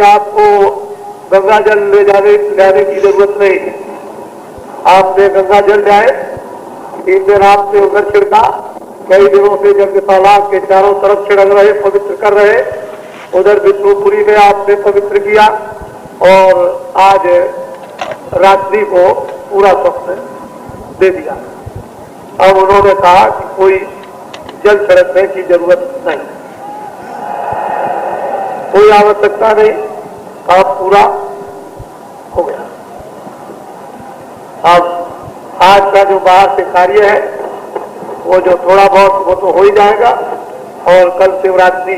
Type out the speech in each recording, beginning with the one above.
आपको गंगा जल ले जाने की जरूरत नहीं। आपने गंगा जल जाए, 3 दिन आपने उधर छिड़का, कई दिनों से जब तालाब के चारों तरफ छिड़क रहे, पवित्र कर रहे, उधर विष्णुपुरी में आपने पवित्र किया और आज रात्रि को पूरा स्वप्न दे दिया। अब उन्होंने कहा कि कोई जल छिड़कने की जरूरत नहीं, कोई आवश्यकता नहीं, काम पूरा हो गया। अब आज का जो बाहर से कार्य है वो जो थोड़ा बहुत वो तो हो ही जाएगा और कल शिवरात्रि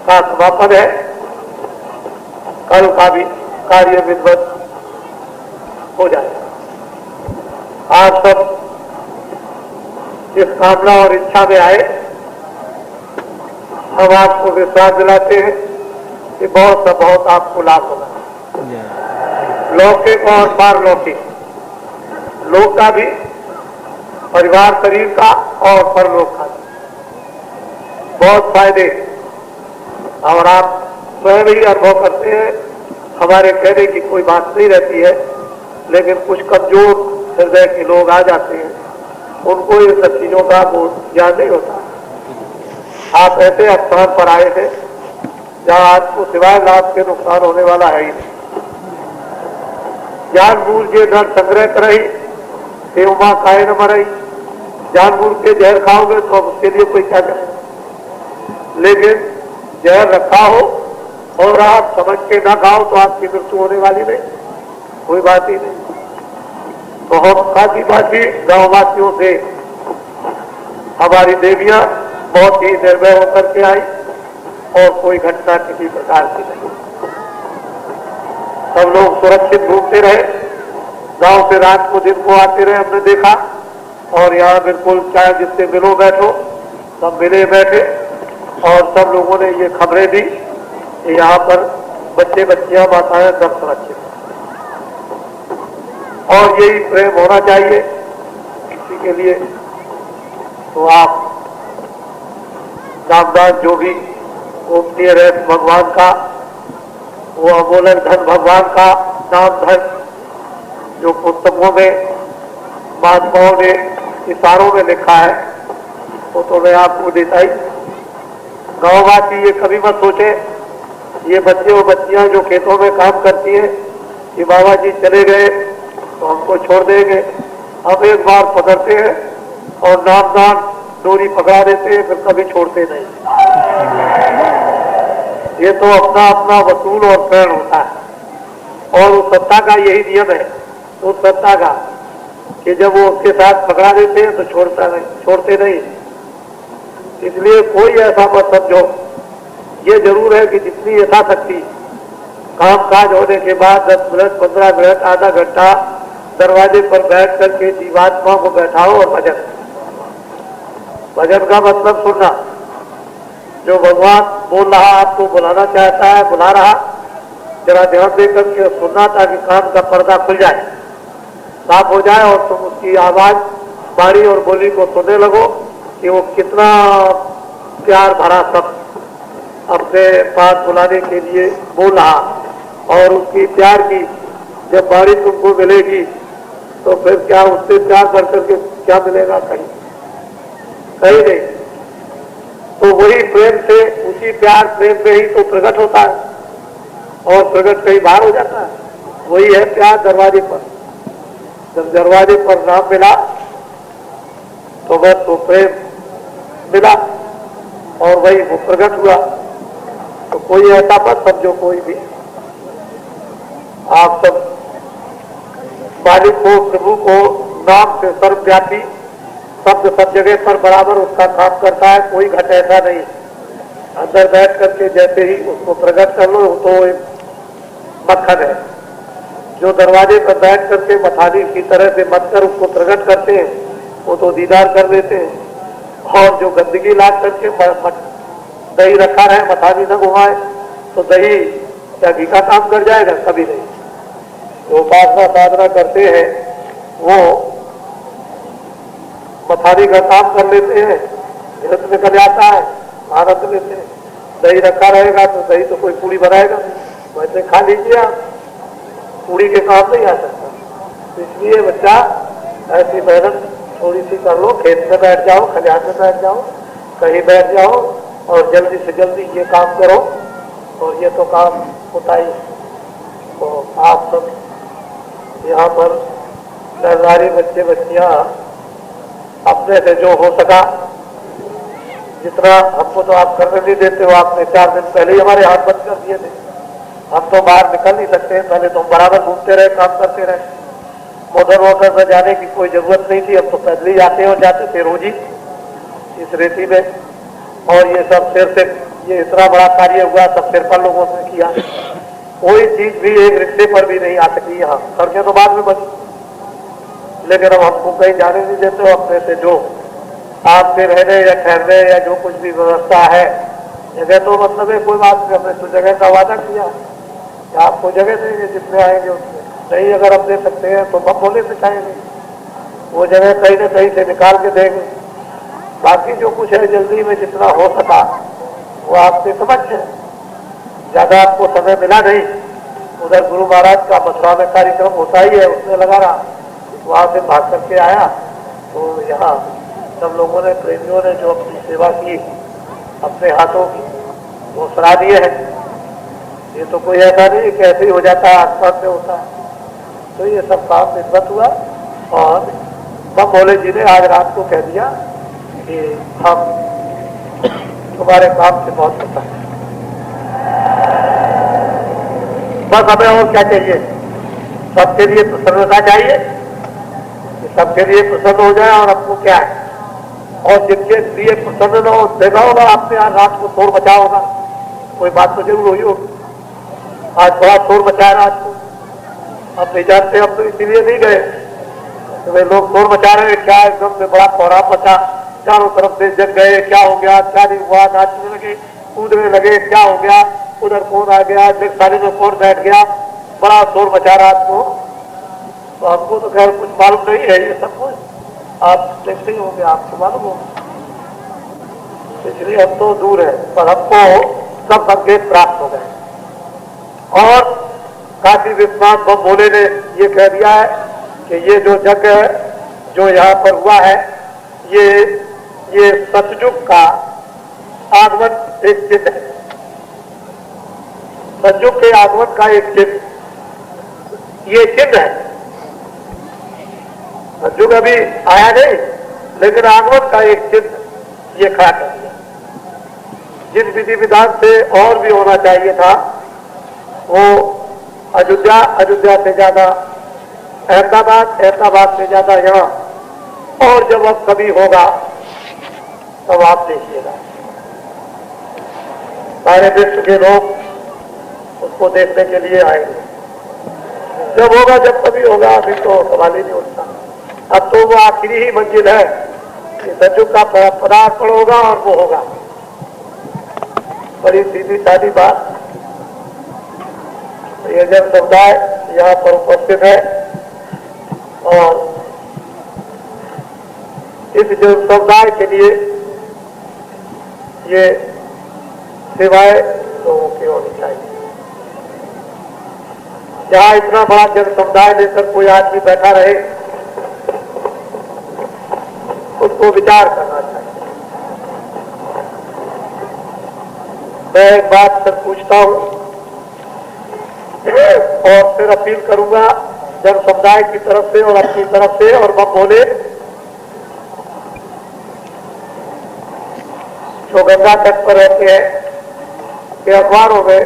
का समापन है, कल का भी कार्य विधिवत हो जाएगा। आप सब इस कामना और इच्छा में आए, हम आपको विश्वास दिलाते हैं कि बहुत सा बहुत आपको लाभ होगा, लौकिक और पारलौकिक, लोक का भी, परिवार शरीर का और परलोक का भी बहुत फायदे और आप स्वयं ही अनुभव करते हैं। हमारे कहने की कोई बात नहीं रहती है, लेकिन कुछ कमजोर हृदय के लोग आ जाते हैं, उनको ये सब चीजों का ज्ञान नहीं होता। आप ऐसे स्थान पर आए थे जहां आपको सिवाय लाभ के नुकसान होने वाला है ही नहीं। जानबूझ के धन संग्रह करई, सेवमा खाए न मरई। जानबूझ के जहर खाओगे तो अब उसके लिए कोई क्या करे, लेकिन जहर रखा हो और आप समझ के ना खाओ तो आपकी मृत्यु होने वाली नहीं, कोई बात ही नहीं। तो हम खाती बाती गांववासियों से हमारी देवियां बहुत ही निर्भय होकर के आई और कोई घटना किसी प्रकार की नहीं। सब लोग सुरक्षित घूमते रहे, गांव से रात को दिन को आते रहे, हमने देखा। और यहाँ बिल्कुल चाहे जिससे मिलो बैठो, सब मिले बैठे और सब लोगों ने ये खबरें दी कि यहाँ पर बच्चे बच्चियां माताएं सब सुरक्षित हैं। और यही प्रेम होना चाहिए इसी के लिए। तो आप नामदान जो भी गोपनीय रहे भगवान का, वो अमोलक धन भगवान का नाम धन जो पुस्तकों में महात्माओं ने इशारों में लिखा है वो तो मैं आपको देता ही। गाँववासी ये कभी मत सोचे, ये बच्चे और बच्चियां जो खेतों में काम करती हैं कि बाबा जी चले गए तो हमको छोड़ देंगे। हम एक बार पकड़ते हैं और नामदान डोरी पकड़ा देते हैं, फिर कभी छोड़ते नहीं। ये तो अपना अपना वसूल और प्रण होता है और उस सत्ता का यही नियम है, उस सत्ता का कि जब वो उसके साथ पकड़ा देते हैं तो छोड़ते नहीं। इसलिए कोई ऐसा मत समझो। ये जरूर है कि जितनी यथाशक्ति काम काज होने के बाद 10 मिनट 15 मिनट आधा घंटा दरवाजे पर बैठ करके जीवात्मा को बैठाओ और भजन का मतलब सुनना। जो भगवान बोल रहा, आपको बुलाना चाहता है, बुला रहा, जरा ध्यान दे करके सुनना ताकि कान का पर्दा खुल जाए, साफ हो जाए और तुम उसकी आवाज, बाणी और बोली को सुनने लगो कि वो कितना प्यार भरा शब्द अपने पास बुलाने के लिए बोल रहा। और उसकी प्यार की जब बाणी तुमको मिलेगी तो फिर क्या उससे प्यार बढ़ करके क्या मिलेगा, कहीं नहीं। तो वही प्रेम से, उसी प्यार प्रेम में ही तो प्रकट होता है और प्रकट कहीं बाहर हो जाता है। वही है प्यार दरवाजे पर। जब दरवाजे पर नाम मिला तो बस वो प्रेम मिला और वही वो प्रकट हुआ। तो कोई ऐसा मत समझो, कोई भी आप सब मालिक को, प्रभु को नाम से सर्वव्यापी शब्द सब जगह पर बराबर उसका काम करता है। कोई घट ऐसा नहीं। अंदर बैठ करके जैसे ही उसको प्रकट कर लो तो एक मक्खन है। जो दरवाजे पर बैठ करके मथानी की तरह से मत उसको प्रकट करते हैं वो तो दीदार कर देते हैं। और जो गंदगी ला करके दही रखा रहे, मथानी न घुमाए तो दही क्या घी का काम कर जाएगा, कभी नहीं। जो उपासना साधना करते हैं वो मथानी का काम कर लेते हैं, धीरज निकल जाता है, आनंद लेते हैं। दही रखा रहेगा तो दही तो कोई पूड़ी बनाएगा, वैसे खा लीजिए आप, पूड़ी के काम नहीं आ सकता। तो इसलिए बच्चा ऐसी मेहनत थोड़ी सी कर लो, खेत में बैठ जाओ, खलिहान में बैठ जाओ, कहीं बैठ जाओ और जल्दी से जल्दी ये काम करो, और ये तो काम होता ही। तो आप सब यहाँ पर नरनारी बच्चे बच्चियाँ अपने से जो हो सका, जितना हमको तो आप करने नहीं देते हो, आपने 4 दिन पहले ही हमारे हाथ बंद कर दिए थे, हम तो बाहर निकल नहीं सकते। पहले तो बराबर घूमते रहे, काम करते रहे, मोटर वोटर में जाने की कोई जरूरत नहीं थी, अब तो पैदल ही आते और जाते थे रोज ही इस रेती में। और ये सब सिर से ये इतना बड़ा कार्य हुआ, सब सिर पर लोगों ने किया, कोई चीज भी एक रिक्शे पर भी नहीं आ सकी। यहाँ सड़कें तो बाद में बनी, लेकिन अब हमको कहीं जाने नहीं देते हो। अपने से जो आपके रहने या ठहरने या जो कुछ भी व्यवस्था है, जगह तो मतलब है कोई बात नहीं, हमने तो जगह का वादा किया कि आपको जगह देंगे, जितने आएंगे उतने। नहीं अगर आप दे सकते हैं तो बम बोले से खाएंगे, वो जगह कहीं ना कहीं से निकाल के देंगे। बाकी जो कुछ है जल्दी में जितना हो सका वो आपसे समझ है, ज्यादा आपको समय मिला नहीं। उधर गुरु महाराज का मथुरा में कार्यक्रम होता ही है, उसमें लगा रहा, वहां से भाग करके आया। तो यहाँ सब लोगों ने, प्रेमियों ने जो अपनी सेवा की अपने हाथों की, वो सराहनीय है। ये तो कोई ऐसा नहीं कि ऐसे ही हो जाता है, आसपास में होता है। तो ये सब काम निर्गत हुआ और बम भोले जी ने आज रात को कह दिया कि हम तुम्हारे काम से बहुत होता है, बस हमें और क्या चाहिए। सबके लिए प्रसन्नता चाहिए, सबके लिए प्रसन्न हो जाए, और आपको क्या है। और जिनके लिए प्रसन्न न हो, देखा होगा आपने आज रात को शोर मचा होगा, कोई बात तो जरूर हुई होगी। आज बड़ा शोर मचाया रात को, अब नहीं जानते, हम तो इसीलिए नहीं गए। तो वे लोग शोर मचा रहे हैं, क्या एकदम से बड़ा कोहराम मचा, चारों तरफ से जग गए, क्या हो गया, क्या नहीं हुआ, नाचने लगे, कूदने लगे, क्या हो गया, उधर कौन आ गया, साड़ी में कौन बैठ गया, बड़ा शोर मचा रात को। तो हमको तो खैर कुछ मालूम नहीं है ये सब कुछ, आप देखते ही होंगे, आपको मालूम होगा, इसलिए हम तो दूर है, पर हमको सब संकेत प्राप्त हो गए। और काशी विश्वनाथ बम भोले ने ये कह दिया है कि ये जो जग जो यहाँ पर हुआ है, ये सतयुग का आगमन एक चिन्ह है, सतयुग के आगमन का एक चिन्ह, ये चिन्ह है। सतयुग अभी आया नहीं, लेकिन आगमन का एक चिन्ह ये खड़ा कर दिया। जिस विधि विधान से और भी होना चाहिए था, वो अयोध्या से ज्यादा अहमदाबाद से ज्यादा यहाँ, और जब अब कभी होगा तब आप देखिएगा, सारे विश्व के लोग उसको देखने के लिए आएंगे। जब होगा, जब कभी होगा, अभी तो सवाल ही नहीं उठता। अब तो वो आखिरी ही मंजिल है कि सतयुग का पदार्पण होगा और वो होगा। बड़ी सीधी सादी बात। ये जन समुदाय यहाँ पर उपस्थित है, और इस जन समुदाय के लिए ये सेवाएं लोगों की होनी चाहिए। जहाँ इतना बड़ा जन समुदाय लेकर कोई आदमी बैठा रहे, उसको विचार करना चाहिए। मैं एक बात सर पूछता हूं और फिर अपील करूंगा जन समुदाय की तरफ से और अपनी तरफ से, और बम भोले जो गंगा तट पर रहते हैं कि अखबारों में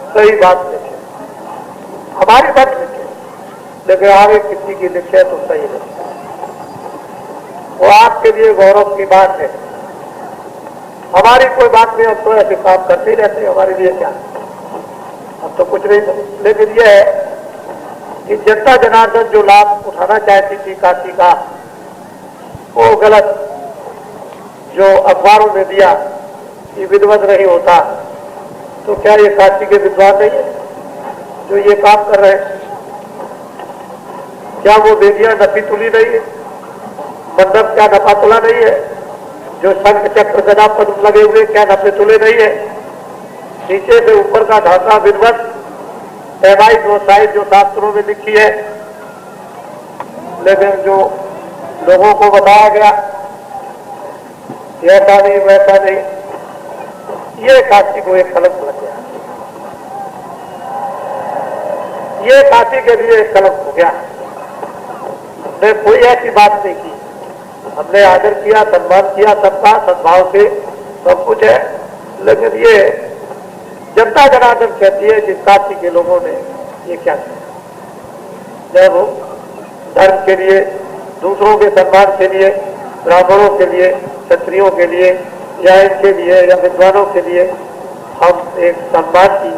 सही बात लिखे, हमारी बात लिखे, लेकिन आगे किसी की लिखे तो सही नहीं, वो आपके लिए गौरव की बात है। हमारी कोई बात नहीं, अब तो ऐसे काम करते ही रहते हैं, हमारे लिए क्या, अब तो कुछ नहीं। लेकिन यह है कि जनता जनार्दन जो लाभ उठाना चाहती थी काशी का, वो गलत जो अखबारों में दिया कि विद्वत नहीं होता, तो क्या ये काशी के विद्वान नहीं है जो ये काम कर रहे हैं? क्या वो बेदियां नफी तुली नहीं है? मंडप क्या नफा तुला नहीं है? जो शंख चक्र गदा पद्म लगे हुए क्या नफे तुले नहीं है, नीचे से ऊपर का ढांचा विधवत पैमाई दो साइज जो शास्त्रों में लिखी है, लेकिन जो लोगों को बताया गया ऐसा नहीं वैसा नहीं, ये काशी को एक कलंक लग गया, ये काशी के लिए एक कलंक हो गया। हमने कोई ऐसी बात नहीं की, हमने आदर किया, सम्मान किया, सबका सद्भाव से सब कुछ है, लेकिन ये जनता जनार्दन कहती है जिस काशी के लोगों ने ये क्या किया, जब धर्म के लिए, दूसरों के सम्मान के लिए, ब्राह्मणों के लिए, क्षत्रियों के लिए या इनके लिए या विद्वानों के लिए हम एक सम्मान की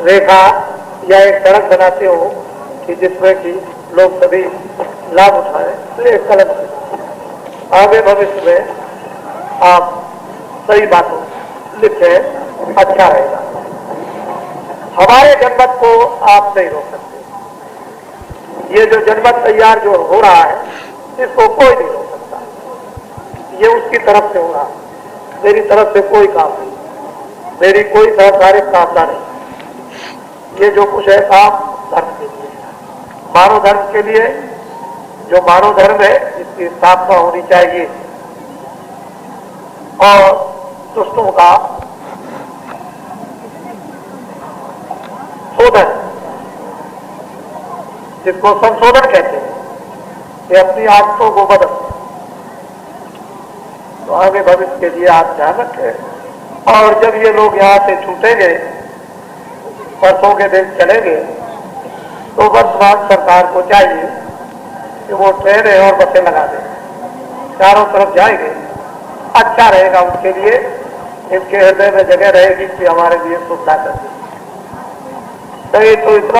रेखा या एक सड़क बनाते हो कि जिसमें कि लोग सभी लाभ उठाए, तो एक कलम आगे भविष्य में आप सही बातों लिखें, अच्छा रहेगा। हमारे जनमत को आप नहीं रोक सकते, ये जो जनमत तैयार जो हो रहा है इसको कोई नहीं रोक सकता, ये उसकी तरफ से हो रहा है, मेरी तरफ से कोई काम नहीं, मेरी कोई सरकारी कामना नहीं, ये जो कुछ है काम धर्म के लिए, मानव धर्म के लिए, जो मानव धर्म है इसकी स्थापना होनी चाहिए और दुष्टों का शोधन, जिसको संशोधन कहते हैं, ये अपनी आदतों को बदल, तो आगे भविष्य के लिए आप ध्यान रखें। और जब ये लोग यहाँ से छूटेंगे, परसों के दिन चलेंगे, तो वर्तमान सरकार को चाहिए कि वो ट्रेनें और बसें लगा दें, चारों तरफ जाएंगे, अच्छा रहेगा उनके लिए, इनके हृदय में जगह रहेगी कि हमारे लिए सुविधा कर दी। तो इतना